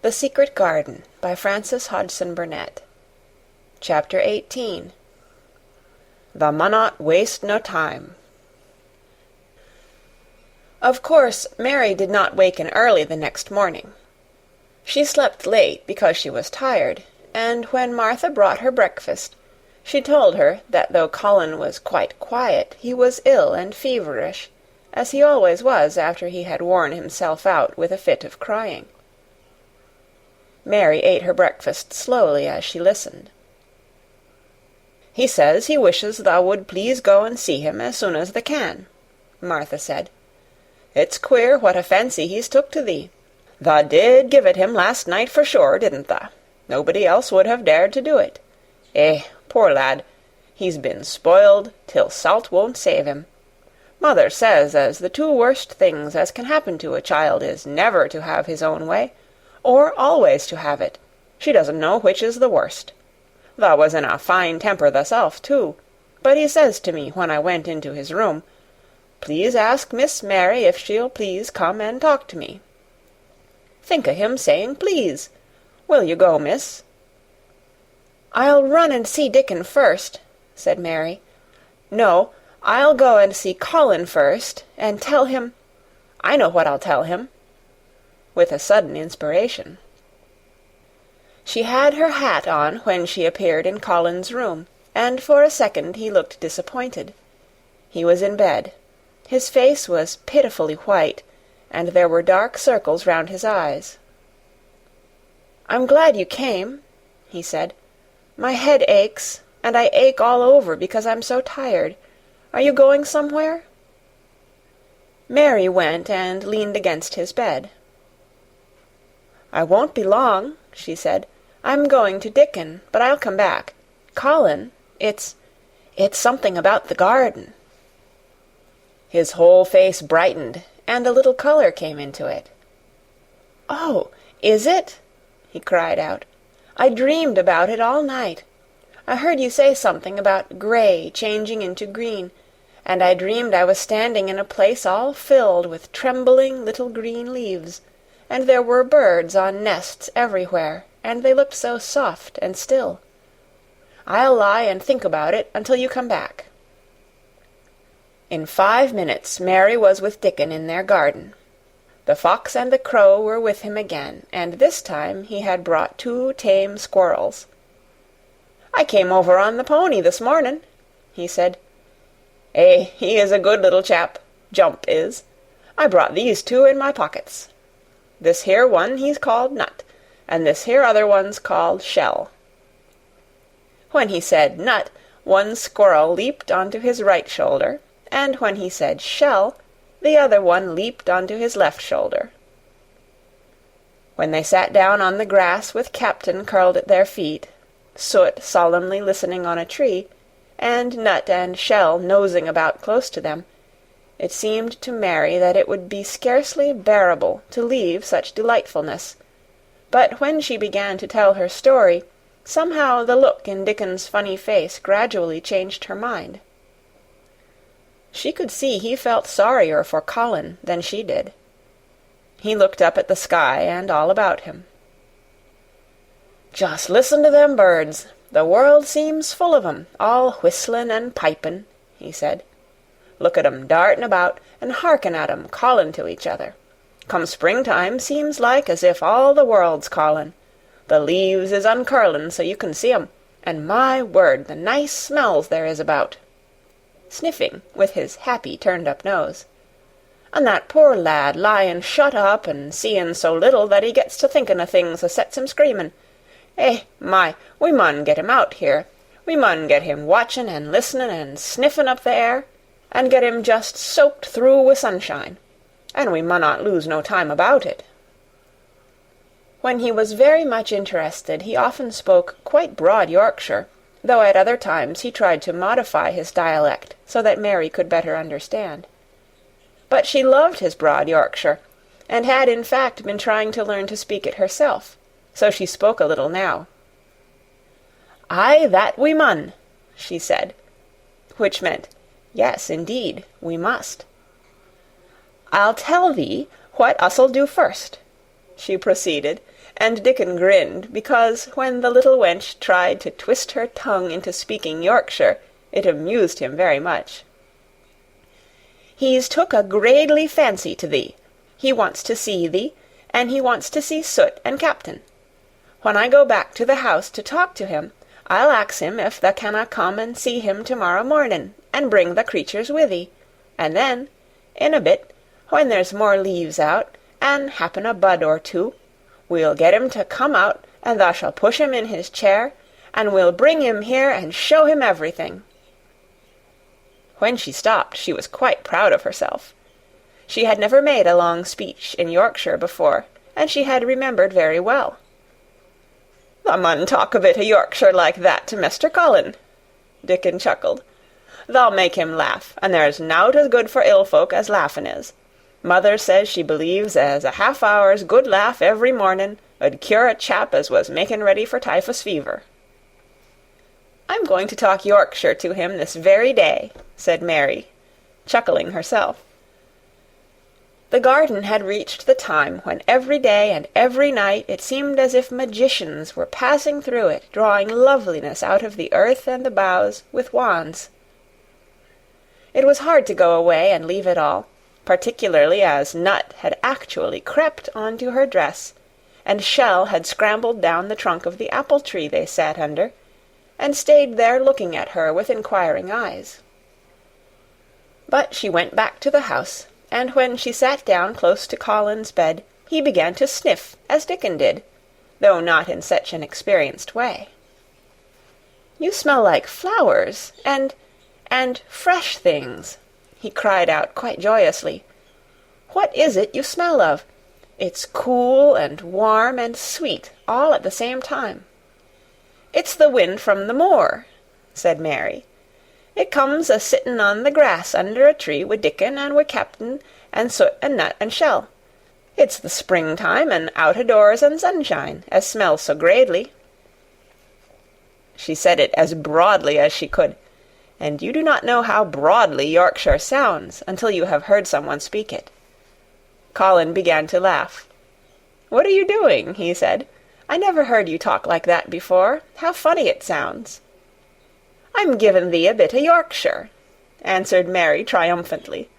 The Secret Garden by Frances Hodgson Burnett. Chapter 18. Thou munnot waste no time. Of course, Mary did not waken early the next morning. She slept late because she was tired, and when Martha brought her breakfast, she told her that though Colin was quite quiet, he was ill and feverish, as he always was after he had worn himself out with a fit of crying. Mary ate her breakfast slowly as she listened. "He says he wishes thou would please go and see him as soon as thou can," Martha said. "It's queer what a fancy he's took to thee. Thou did give it him last night for sure, didn't thou? Nobody else would have dared to do it. Poor lad, he's been spoiled till salt won't save him. Mother says as the two worst things as can happen to a child is never to have his own way, or always to have it. She doesn't know which is the worst. Thou was in a fine temper thyself, too, but he says to me when I went into his room, 'Please ask Miss Mary if she'll please come and talk to me.' Think o' him saying please. Will you go, miss?" "I'll run and see Dickon first," said Mary. "No, I'll go and see Colin first, and tell him— I know what I'll tell him," with a sudden inspiration. She had her hat on when she appeared in Colin's room, and for a second he looked disappointed. He was in bed. His face was pitifully white, and there were dark circles round his eyes. "I'm glad you came," he said. "My head aches, and I ache all over because I'm so tired. Are you going somewhere?" Mary went and leaned against his bed. "I won't be long," she said. "I'm going to Dickon, but I'll come back. Colin, it's something about the garden." His whole face brightened, and a little color came into it. "Oh, is it?" he cried out. "I dreamed about it all night. I heard you say something about gray changing into green, and I dreamed I was standing in a place all filled with trembling little green leaves, and there were birds on nests everywhere, and they looked so soft and still. I'll lie and think about it until you come back." In 5 minutes Mary was with Dickon in their garden. The fox and the crow were with him again, and this time he had brought 2 tame squirrels. "I came over on the pony this morning," he said. He is a good little chap, Jump is. I brought these 2 in my pockets. This here one he's called Nut, and this here other one's called Shell." When he said Nut, one squirrel leaped onto his right shoulder, and when he said Shell, the other one leaped onto his left shoulder. When they sat down on the grass with Captain curled at their feet, Soot solemnly listening on a tree, and Nut and Shell nosing about close to them, it seemed to Mary that it would be scarcely bearable to leave such delightfulness, but when she began to tell her story, somehow the look in Dickon's funny face gradually changed her mind. She could see he felt sorrier for Colin than she did. He looked up at the sky and all about him. "Just listen to them birds. The world seems full of 'em, all whistlin' and pipin'," he said. "Look at 'em dartin' about, and hearken at 'em callin' to each other. Come springtime, seems like as if all the world's callin'. The leaves is uncurlin' so you can see 'em, and my word, the nice smells there is about," sniffing with his happy turned-up nose. "And that poor lad lyin' shut up and seein' so little that he gets to thinkin' o' things as sets him screamin'. We mun get him out here. We mun get him watchin' and listenin' and sniffin' up the air, and get him just soaked through wi' sunshine. And we munnot lose no time about it." When he was very much interested, he often spoke quite broad Yorkshire, though at other times he tried to modify his dialect so that Mary could better understand. But she loved his broad Yorkshire, and had in fact been trying to learn to speak it herself, so she spoke a little now. "Aye, that we mun," she said, which meant, "Yes, indeed, we must." "I'll tell thee what us'll do first. she proceeded, and Dickon grinned, because when the little wench tried to twist her tongue into speaking Yorkshire, it amused him very much. "He's took a gradely fancy to thee. He wants to see thee, and he wants to see Soot and Captain. When I go back to the house to talk to him, I'll ax him if tha canna come and see him to-morrow morning, and bring the creatures with thee, and then, in a bit, when there's more leaves out, and happen a bud or two, we'll get him to come out, and thou shall push him in his chair, and we'll bring him here and show him everything." When she stopped, she was quite proud of herself. She had never made a long speech in Yorkshire before, and she had remembered very well. "Thou mun talk a bit of Yorkshire like that to Mester Colin," Dickon chuckled. "Thou'll make him laugh, and there's nowt as good for ill folk as laughing is. Mother says she believes as a half-hour's good laugh every morning 'ud cure a chap as was making ready for typhus fever." "I'm going to talk Yorkshire to him this very day," said Mary, chuckling herself. The garden had reached the time when every day and every night it seemed as if magicians were passing through it, drawing loveliness out of the earth and the boughs with wands. It was hard to go away and leave it all, particularly as Nut had actually crept onto her dress, and Shell had scrambled down the trunk of the apple-tree they sat under, and stayed there looking at her with inquiring eyes. But she went back to the house, and when she sat down close to Colin's bed, he began to sniff, as Dickon did, though not in such an experienced way. "You smell like flowers, and fresh things," he cried out quite joyously. "What is it you smell of? It's cool and warm and sweet all at the same time." "It's the wind from the moor," said Mary. "It comes a-sittin' on the grass under a tree wi' Dickon and wi' Captain and Soot and Nut and Shell. It's the springtime and out-o'-doors and sunshine, as smells so gradely." She said it as broadly as she could, and you do not know how broadly Yorkshire sounds until you have heard someone speak it. Colin began to laugh. "What are you doing?" he said. "I never heard you talk like that before. How funny it sounds." "I'm giving thee a bit o' Yorkshire," answered Mary triumphantly.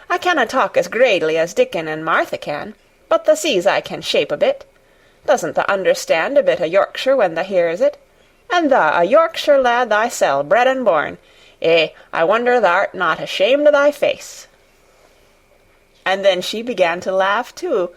"I canna talk as gradely as Dickon and Martha can, but thou sees I can shape a bit. Doesn't thou understand a bit o' Yorkshire when thou hears it? And thou a Yorkshire lad thysel, bred and born. Eh, I wonder thou'rt not ashamed o' thy face." And then she began to laugh too,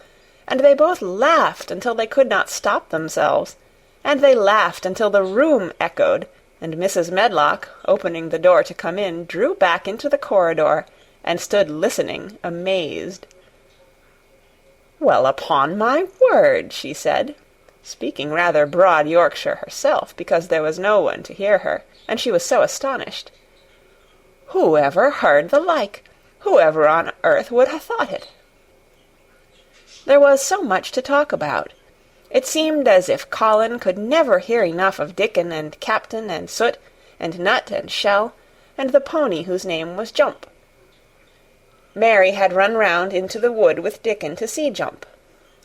and they both laughed until they could not stop themselves, and they laughed until the room echoed, and Mrs. Medlock, opening the door to come in, drew back into the corridor, and stood listening, amazed. "Well, upon my word," she said, speaking rather broad Yorkshire herself, because there was no one to hear her, and she was so astonished. "Who ever heard the like? Whoever on earth would ha' thought it?" There was so much to talk about. It seemed as if Colin could never hear enough of Dickon and Captain and Soot and Nut and Shell and the pony whose name was Jump. Mary had run round into the wood with Dickon to see Jump.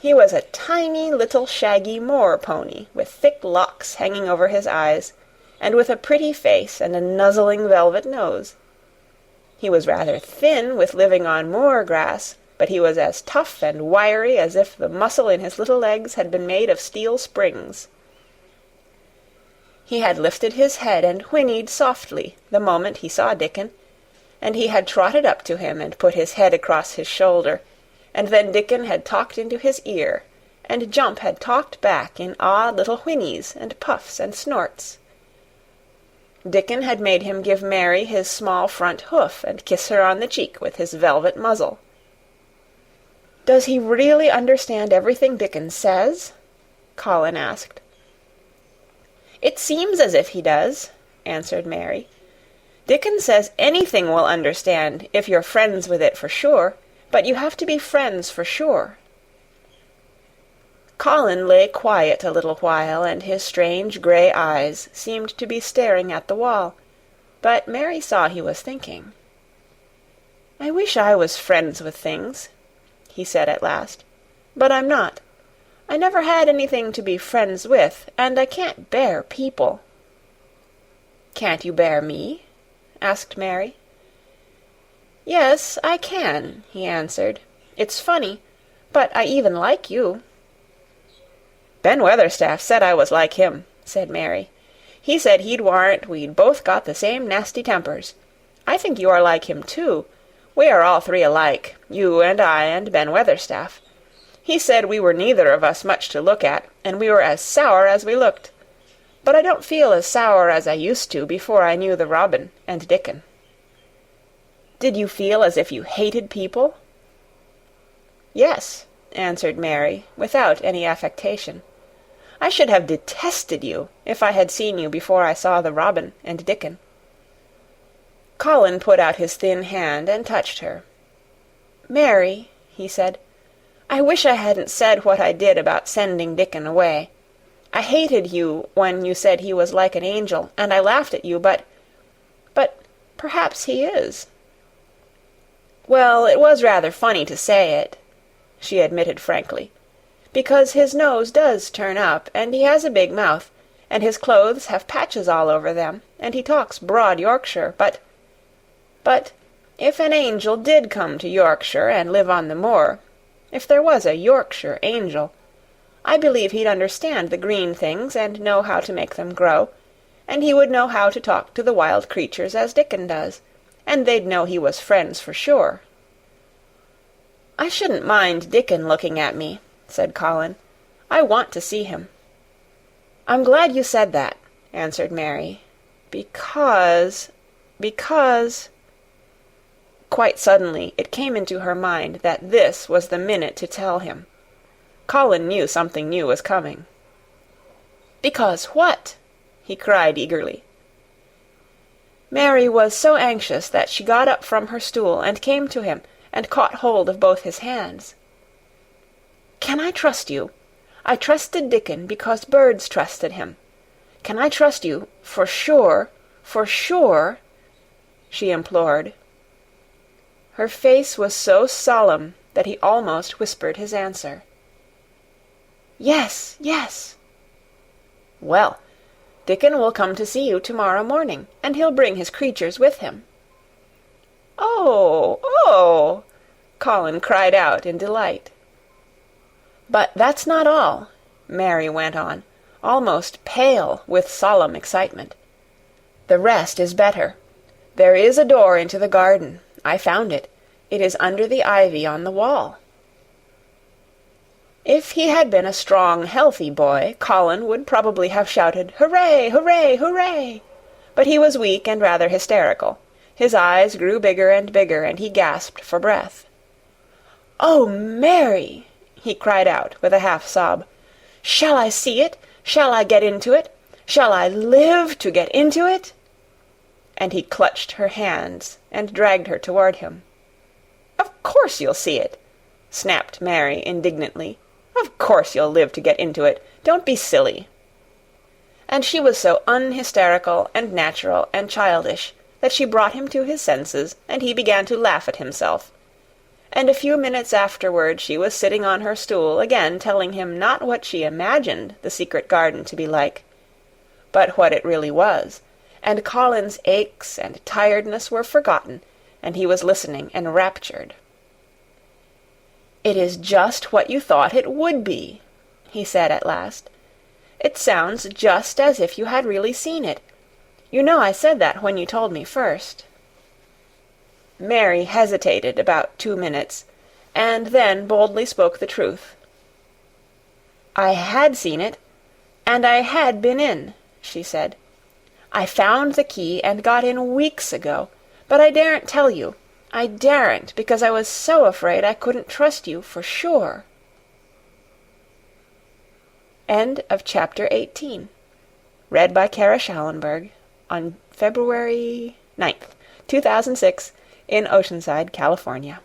He was a tiny little shaggy moor pony, with thick locks hanging over his eyes, and with a pretty face and a nuzzling velvet nose. He was rather thin with living on moor grass, but he was as tough and wiry as if the muscle in his little legs had been made of steel springs. He had lifted his head and whinnied softly the moment he saw Dickon, and he had trotted up to him and put his head across his shoulder, and then Dickon had talked into his ear, and Jump had talked back in odd little whinnies and puffs and snorts. Dickon had made him give Mary his small front hoof and kiss her on the cheek with his velvet muzzle. "Does he really understand everything Dickon says?" Colin asked. "It seems as if he does," answered Mary. "Dickon says anything will understand if you're friends with it for sure, but you have to be friends for sure." Colin lay quiet a little while, and his strange grey eyes seemed to be staring at the wall, but Mary saw he was thinking. "I wish I was friends with things," he said at last, "but I'm not. I never had anything to be friends with, and I can't bear people." "Can't you bear me?" asked Mary. "Yes, I can," he answered. "It's funny, but I even like you." "Ben Weatherstaff said I was like him," said Mary. "He said he'd warrant we'd both got the same nasty tempers. I think you are like him, too. We are all three alike, you and I and Ben Weatherstaff. He said we were neither of us much to look at, and we were as sour as we looked. But I don't feel as sour as I used to before I knew the Robin and Dickon." "Did you feel as if you hated people?" "Yes," answered Mary, without any affectation. "I should have detested you if I had seen you before I saw the Robin and Dickon." Colin put out his thin hand and touched her. "Mary," he said, "I wish I hadn't said what I did about sending Dickon away. I hated you when you said he was like an angel, and I laughed at you, but perhaps he is." "Well, it was rather funny to say it," she admitted frankly, "because his nose does turn up, and he has a big mouth, and his clothes have patches all over them, and he talks broad Yorkshire, but if an angel did come to Yorkshire and live on the moor, if there was a Yorkshire angel, I believe he'd understand the green things and know how to make them grow, and he would know how to talk to the wild creatures as Dickon does, and they'd know he was friends for sure." "I shouldn't mind Dickon looking at me," said Colin. "I want to see him." "I'm glad you said that," answered Mary, because... Quite suddenly it came into her mind that this was the minute to tell him. Colin knew something new was coming. "Because what?" he cried eagerly. Mary was so anxious that she got up from her stool and came to him and caught hold of both his hands. "Can I trust you? I trusted Dickon because birds trusted him. Can I trust you for sure, she implored. Her face was so solemn that he almost whispered his answer. "Yes, yes." "Well, Dickon will come to see you tomorrow morning, and he'll bring his creatures with him." "Oh, oh!" Colin cried out in delight. "But that's not all," Mary went on, almost pale with solemn excitement. "The rest is better. There is a door into the garden. I found it. It is under the ivy on the wall." If he had been a strong, healthy boy, Colin would probably have shouted, "Hooray, hooray, hooray!" But he was weak and rather hysterical. His eyes grew bigger and bigger, and he gasped for breath. "Oh, Mary!" he cried out with a half-sob. "Shall I see it? Shall I get into it? Shall I live to get into it?" And he clutched her hands and dragged her toward him. "Of course you'll see it," snapped Mary indignantly. "Of course you'll live to get into it. Don't be silly." And she was so unhysterical and natural and childish that she brought him to his senses, and he began to laugh at himself. And a few minutes afterward she was sitting on her stool again, telling him not what she imagined the secret garden to be like, but what it really was, and Colin's aches and tiredness were forgotten, and he was listening enraptured. "It is just what you thought it would be," he said at last. "It sounds just as if you had really seen it. You know I said that when you told me first." Mary hesitated about 2 minutes, and then boldly spoke the truth. "I had seen it, and I had been in," she said. "I found the key and got in weeks ago, but I daren't tell you. I daren't, because I was so afraid I couldn't trust you for sure." End of chapter 18. Read by Kara Schallenberg on February 9th, 2006, in Oceanside, California.